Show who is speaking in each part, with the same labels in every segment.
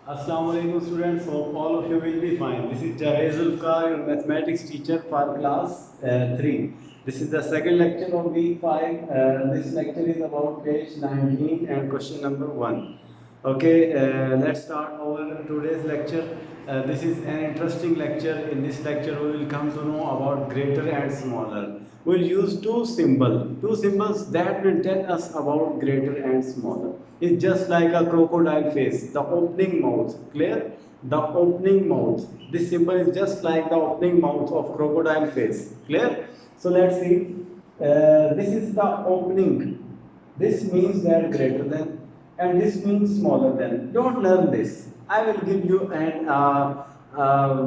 Speaker 1: Assalamu alaikum students, hope all of you will be fine. This is Javed Zulfikar, your mathematics teacher for class 3. This is the second lecture of week 5. This lecture is about page 19 and question number 1. Okay, let's start our today's lecture. This is an interesting lecture. In this lecture we will come to know about greater and smaller. We'll use two symbols that will tell us about greater and smaller. It's just like a crocodile face, the opening mouth. Clear? The opening mouth. This symbol is just like the opening mouth of crocodile face. Clear? So let's see. This is the opening. This means that greater than, and this means smaller than. Don't learn this. I will give you an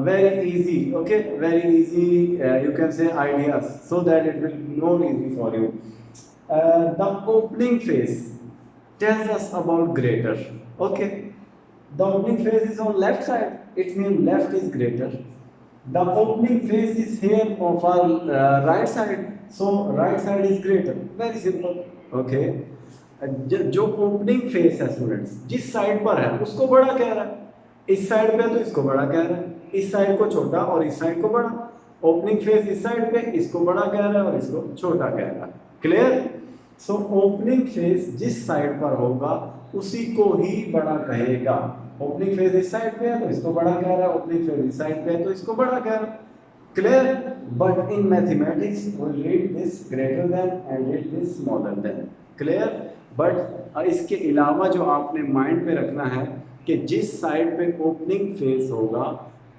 Speaker 1: very easy, okay, very easy, you can say ideas, so that it will be more easy for you. The opening face tells us about greater, okay. The opening face is on left side, it means left is greater. The opening face is here of our right side, so right side is greater. Very simple, okay. जो opening face है students, जिस side पर है उसको बड़ा कह रहा है, इस साइड पे तो इसको बड़ा कह रहा है, इस साइड को छोटा और इस साइड को बड़ा. ओपनिंग फेस इस साइड पे, इसको बड़ा कह रहा है और इसको छोटा कह रहा है. क्लियर? सो ओपनिंग फेस जिस साइड पर होगा उसी को ही बड़ा कहेगा. ओपनिंग फेस इस साइड पे है तो इसको बड़ा कह रहा है, ओपनिंग फेस इस साइड पे है तो इसको बड़ा कह रहा है. Clear? But in mathematics we read this greater than and read this smaller than. Clear? But इसके अलावा जो आपने माइंड में रखना है कि जिस साइड पे ओपनिंग फेस होगा,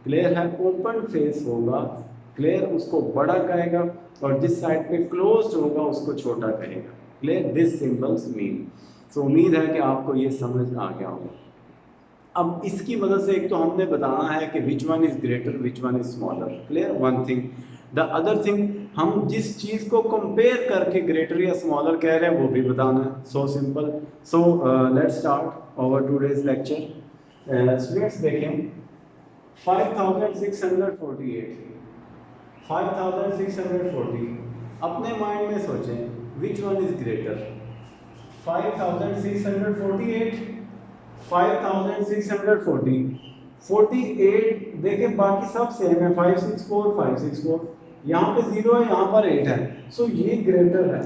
Speaker 1: क्लियर है, ओपन फेस होगा, क्लियर, उसको बड़ा कहेगा और जिस साइड पे क्लोज्ड होगा उसको छोटा कहेगा. Clear? This symbols mean. So उम्मीद है कि आपको ये समझ आ गया होगा. अब इसकी मदद से एक तो हमने बताना है कि विच one is greater, which one is smaller. Clear? One thing. The other thing, हम जिस चीज़ को कंपेयर करके ग्रेटर या स्मॉलर कह रहे हैं वो भी बताना है. So simple. So let's start our today's lecture. Students देखें, 5648, 5640. अपने माइंड में सोचें विच वन इज ग्रेटर. 5648, 5640. 48 देखें, बाकी सब सेम है. 564, 564. यहाँ पे 0 है, यहाँ पर 8 है. सो ये ग्रेटर है.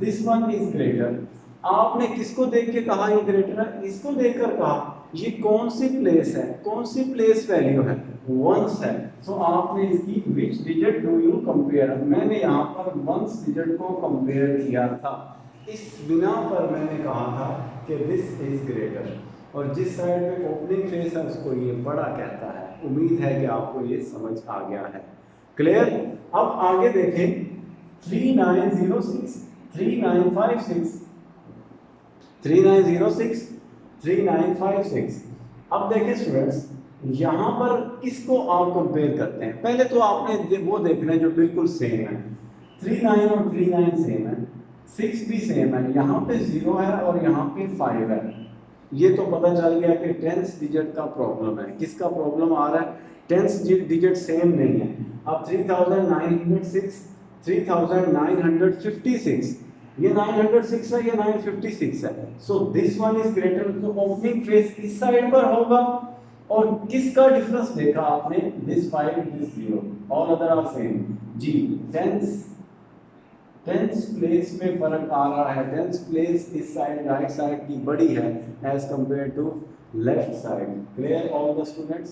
Speaker 1: This one is greater. आपने किसको देख के कहा ये ग्रेटर है? इसको देखकर कहा. ये कौन सी प्लेस है, कौन सी प्लेस वैल्यू है? वंस है. सो आपने इसकी विच डिजिट डू यू कंपेयर, मैंने यहाँ पर वंस डिजिट को कंपेयर किया था. इस बिना पर मैंने कहा था कि दिस इज ग्रेटर. और जिस साइड पे ओपनिंग फेस है उसको ये बड़ा कहता है. उम्मीद है कि आपको ये समझ आ गया है. क्लियर? अब आगे देखें. 3906, 3956, 3906, 3956. अब देखें स्टूडेंट्स, यहाँ पर किसको आप कंपेयर करते हैं? पहले तो आपने वो देखना है जो बिल्कुल सेम है. 39 और 39 सेम है, 6 भी सेम है. यहाँ पे 0 है और यहाँ पे 5 है. ये तो पता चल गया कि 10th डिजिट का प्रॉब्लम है. किसका प्रॉब्लम आ रहा है? 10th डिजिट सेम नहीं है. अब 3906, 3956, ये 906 है, ये 956 है. So this one is greater. तो ओपनिंग फेस इस साइड पर होगा. और किसका डिफरेंस देखा आपने? This 5, this 0, all other are same. जी, 10th प्लेस में फर्क आ रहा है. 10th प्लेस इस साइड राइट साइड की बड़ी है as compare to left side. Clear all the students?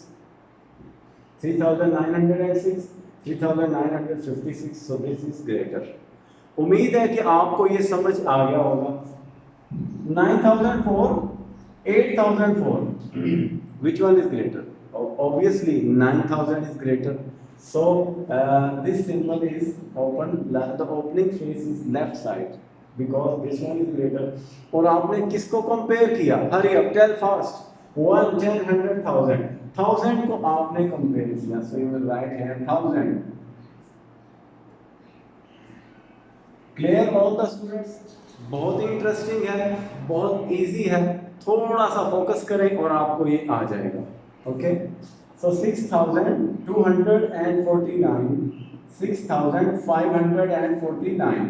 Speaker 1: 3906, 3956. So this is greater. उम्मीद है कि आपको ये समझ आ गया होगा. 9004, 8004. Which one is greater? Obviously 9000 is greater. So this symbol is open. The opening face is left side because this one is greater. और आपने किसको कंपेयर किया? Hurry up, tell fast. 1, 10, 100, 1000. 1000 को आपने कंपेयर किया. So you will write here 1000. Clear all the students? बहुत ही interesting है, बहुत इजी है. थोड़ा सा फोकस करें और आपको ये आ जाएगा. ओके. सो 6249, 6549, 6249,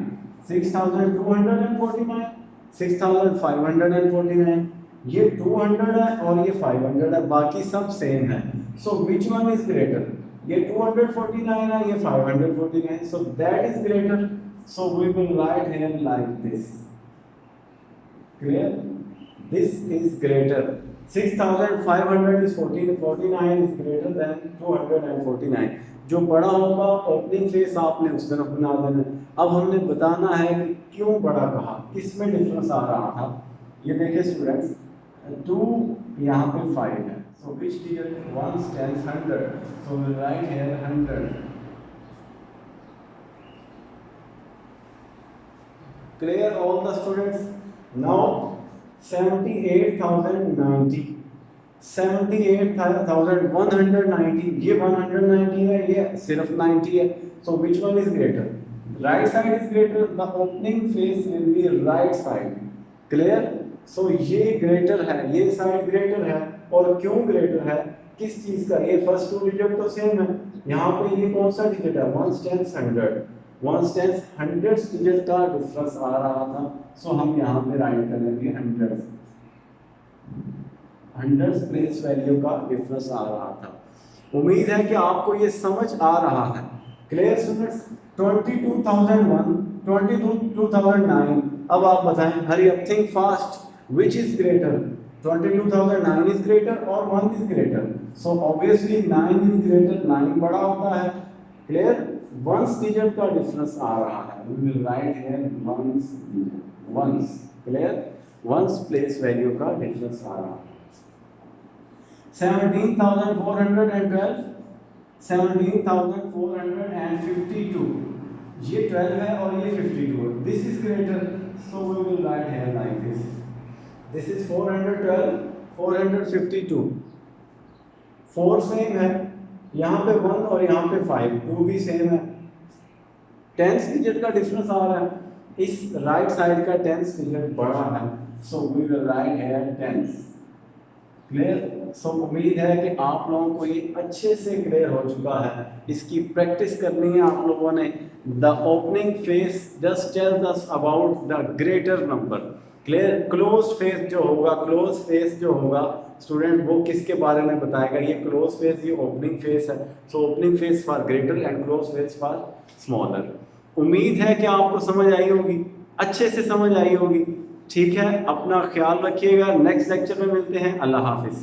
Speaker 1: 6549, ये 200 है और ये 500 है, बाकी सब सेम है। So which one is greater? ये 249 है, ये 549, so that is greater. So we will write here like this. Clear? This is greater. 6,500 is 49 is greater than 249. जो बड़ा होगा ओपनिंग फेस आपने उस तरफ बना देना। अब हमने बताना है कि क्यों बड़ा कहा, किसमें डिफरेंस आ रहा था। ये देखिए स्टूडेंट्स, 2 यहाँ पे 5 है, so which digit 1 10 100, so will write here 100। Clear all the students? Now 78,090, 78,190, ये 190 है, ये सिर्फ 90 है। So which one is greater? Right side is greater, the opening face will be right side. Clear? So ये greater है, ये side greater है। और क्यों ग्रेटर है? किस चीज का? ये फर्स्ट 2 डिजिट तो सेम है, यहाँ पे ये कौन सा डिजिट है? 1 10 100, 1 10 100 डिजिट का डिफरेंस आ रहा था। सो हम यहाँ पे राइट करेंगे 100 प्लेस वैल्यू का डिफरेंस आ रहा था। उम्मीद है कि आपको ये समझ आ रहा है। Clear students? 22,001, 22,009। अब आप बताएं, hurry up, think fast, which is greater? 22,009 is greater और 1 is greater. So obviously 9 is greater, 9 बड़ा होता है। क्लियर? वंस डिजिट का डिफरेंस आ रहा है, we will write here once। Clear? Ones place value का डिफरेंस आ रहा है। 17,412, 17,452, ये 12 है और ये 52 है। This is greater, so we will write here like this. This is 412, 452, 4 same है, यहाँ पे 1 और यहाँ पे 5, 2 भी सेम है। 10th डिजिट का डिफरेंस आ रहा है, इस राइट साइड का 10th डिजिट बड़ा है, so we will write here 10th। Clear? So उम्मीद है कि आप लोगों को ये अच्छे से क्लियर हो चुका है। इसकी प्रैक्टिस करनी है आप लोगों ने। The opening face just tells us about the greater number. Clear? Close face जो होगा, क्लोज फेस जो होगा स्टूडेंट, वो किसके बारे में बताएगा? ये क्लोज फेस, ये ओपनिंग फेस है। So opening face for greater and close face for smaller. उम्मीद है कि आपको समझ आई होगी, अच्छे से समझ आई होगी। ठीक है, अपना ख्याल रखिएगा। नेक्स्ट लेक्चर में मिलते हैं। अल्लाह हाफिज।